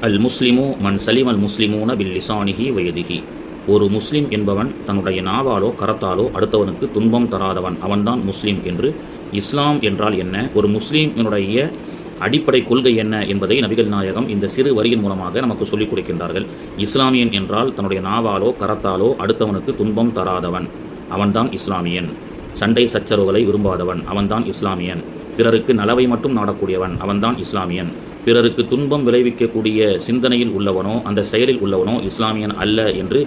அல் Muslim மன் சலிம் அல் முஸ்லிமூன bill லிசானிஹி வயதிஹி. ஒரு முஸ்லிம் என்பவன் தன்னுடைய நாவாலோ கரத்தாலோ அடுத்தவனுக்கு துன்பம் தராதவன், அவன்தான் முஸ்லிம் என்று. இஸ்லாம் என்றால் என்ன, ஒரு முஸ்லீமினுடைய அடிப்படை கொள்கை என்ன என்பதை நபிகள் நாயகம் இந்த சிறு வரியின் மூலமாக நமக்கு சொல்லிக் கொடுக்கின்றார்கள். இஸ்லாமியன் என்றால் தன்னுடைய நாவாலோ கரத்தாலோ அடுத்தவனுக்கு துன்பம் தராதவன், அவன்தான் இஸ்லாமியன். சண்டை சச்சரவுகளை விரும்பாதவன், அவன்தான் இஸ்லாமியன். பிறருக்கு நலவை மட்டும் நாடக்கூடியவன், அவன்தான் இஸ்லாமியன். பிறருக்கு துன்பம் விளைவிக்கக்கூடிய சிந்தனையில் உள்ளவனோ அந்த செயலில் உள்ளவனோ இஸ்லாமியன் அல்ல என்று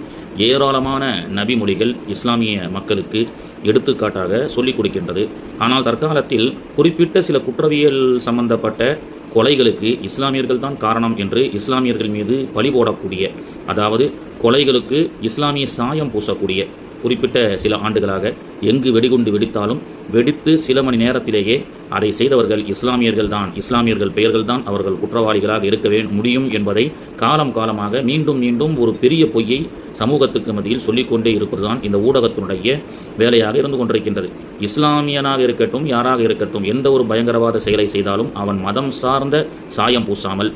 ஏராளமான நபிமொழிகள் இஸ்லாமிய மக்களுக்கு எடுத்துக்காட்டாக சொல்லிக் கொடுக்கின்றது. ஆனால் தற்காலத்தில் குறிப்பிட்ட சில குற்றவியல் சம்பந்தப்பட்ட கொலைகளுக்கு இஸ்லாமியர்கள் தான் காரணம் என்று இஸ்லாமியர்கள் மீது பழி போடக்கூடிய, அதாவது கொலைகளுக்கு இஸ்லாமிய சாயம் பூசக்கூடிய, குறிப்பிட்ட சில ஆண்டுகளாக எங்கு வெடிகுண்டு வெடித்தாலும் வெடித்து சில மணி நேரத்திலேயே அதை செய்தவர்கள் இஸ்லாமியர்கள் தான், இஸ்லாமியர்கள் பெயர்கள் தான் அவர்கள் குற்றவாளிகளாக இருக்க முடியும் என்பதை காலம் காலமாக மீண்டும் மீண்டும் ஒரு பெரிய பொய்யை சமூகத்துக்கு மத்தியில் சொல்லிக்கொண்டே இருப்பதுதான் இந்த ஊடகத்தினுடைய வேலையாக இருந்து கொண்டிருக்கின்றது. இஸ்லாமியனாக இருக்கட்டும் யாராக இருக்கட்டும், எந்த ஒரு பயங்கரவாத செயலை செய்தாலும் அவன் மதம் சார்ந்த சாயம் பூசாமல்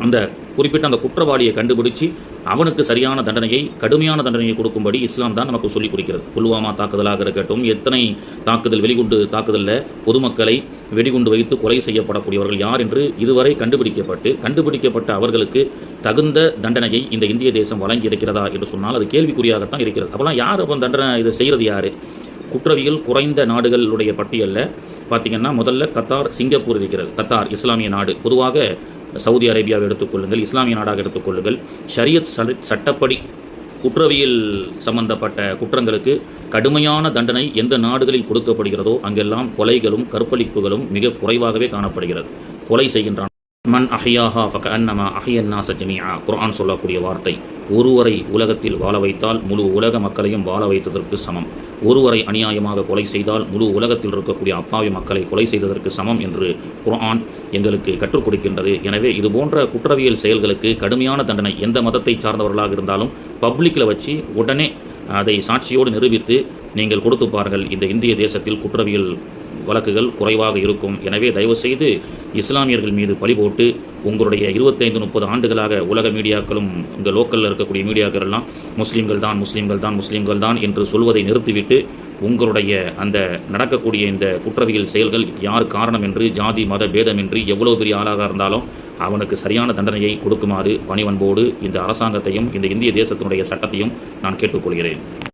அந்த குறிப்பிட்ட அந்த குற்றவாளியை கண்டுபிடிச்சு அவனுக்கு சரியான தண்டனையை, கடுமையான தண்டனையை கொடுக்கும்படி இஸ்லாம் தான் நமக்கு சொல்லிக் கொடுக்கிறது. புல்வாமா தாக்குதலாக இருக்கட்டும், எத்தனை தாக்குதல், வெடிகுண்டு தாக்குதலில் பொதுமக்களை வெடிகுண்டு வைத்து கொலை செய்யப்படக்கூடியவர்கள் யார் என்று இதுவரை கண்டுபிடிக்கப்பட்ட அவர்களுக்கு தகுந்த தண்டனையை இந்த இந்திய தேசம் வழங்கி இருக்கிறதா என்று சொன்னால் அது கேள்விக்குறியாகத்தான் இருக்கிறது. அப்போலாம் யார் அப்போ தண்டனை இதை செய்கிறது யார்? குற்றவியல் குறைந்த நாடுகளுடைய பட்டியலில் பார்த்திங்கன்னா முதல்ல கத்தார், சிங்கப்பூர் இருக்கிறது. கத்தார் இஸ்லாமிய நாடு. பொதுவாக சவுதி அரேபியாவை எடுத்துக்கொள்ளுங்கள், இஸ்லாமிய நாடாக எடுத்துக்கொள்ளுங்கள். ஷரியத் சட்டப்படி குற்றவியல் சம்பந்தப்பட்ட குற்றங்களுக்கு கடுமையான தண்டனை எந்த நாடுகளில் கொடுக்கப்படுகிறதோ அங்கெல்லாம் கொலைகளும் கற்பழிப்புகளும் மிக குறைவாகவே காணப்படுகிறது. கொலை செய்கின்றான். மன் அஹ்யாஹா ஃபகஅன்னமா அஹ்யன் நாஸ ஜமீஆ, குர்ஆன் சொல்லக்கூடிய வார்த்தை. ஒருவரை உலகத்தில் வாழ வைத்தால் முழு உலக மக்களையும் வாழ வைத்ததற்கு சமம். ஒருவரை அநியாயமாக கொலை செய்தால் முழு உலகத்தில் இருக்கக்கூடிய அப்பாவி மக்களை கொலை செய்ததற்கு சமம் என்று குர்ஆன் எங்களுக்கு கற்றுக் கொடுக்கின்றது. எனவே இது போன்ற குற்றவியல் செயல்களுக்கு கடுமையான தண்டனை எந்த மதத்தை சார்ந்தவர்களாக இருந்தாலும் பப்ளிக்கில் வச்சு உடனே அதை சாட்சியோடு நிரூபித்து நீங்கள் கொடுத்து பாருங்கள். இந்த இந்திய தேசத்தில் குற்றவியல் வழக்குகள் குறைவாக இருக்கும். எனவே தயவுசெய்து இஸ்லாமியர்கள் மீது பழி போட்டு உங்களுடைய 25-30 ஆண்டுகளாக உலக மீடியாக்களும் இந்த லோக்கலில் இருக்கக்கூடிய மீடியாக்கள் எல்லாம் முஸ்லீம்கள் தான் என்று சொல்வதை நிறுத்திவிட்டு உங்களுடைய அந்த நடக்கக்கூடிய இந்த குற்றவியல் செயல்கள் யார் காரணம் என்று ஜாதி மத பேதமின்றி எவ்வளவு பெரிய ஆளாக இருந்தாலும் அவனுக்கு சரியான தண்டனையை கொடுக்குமாறு பணிவன்போடு இந்த அரசாங்கத்தையும் இந்த இந்திய தேசத்தினுடைய சட்டத்தையும் நான் கேட்டுக்கொள்கிறேன்.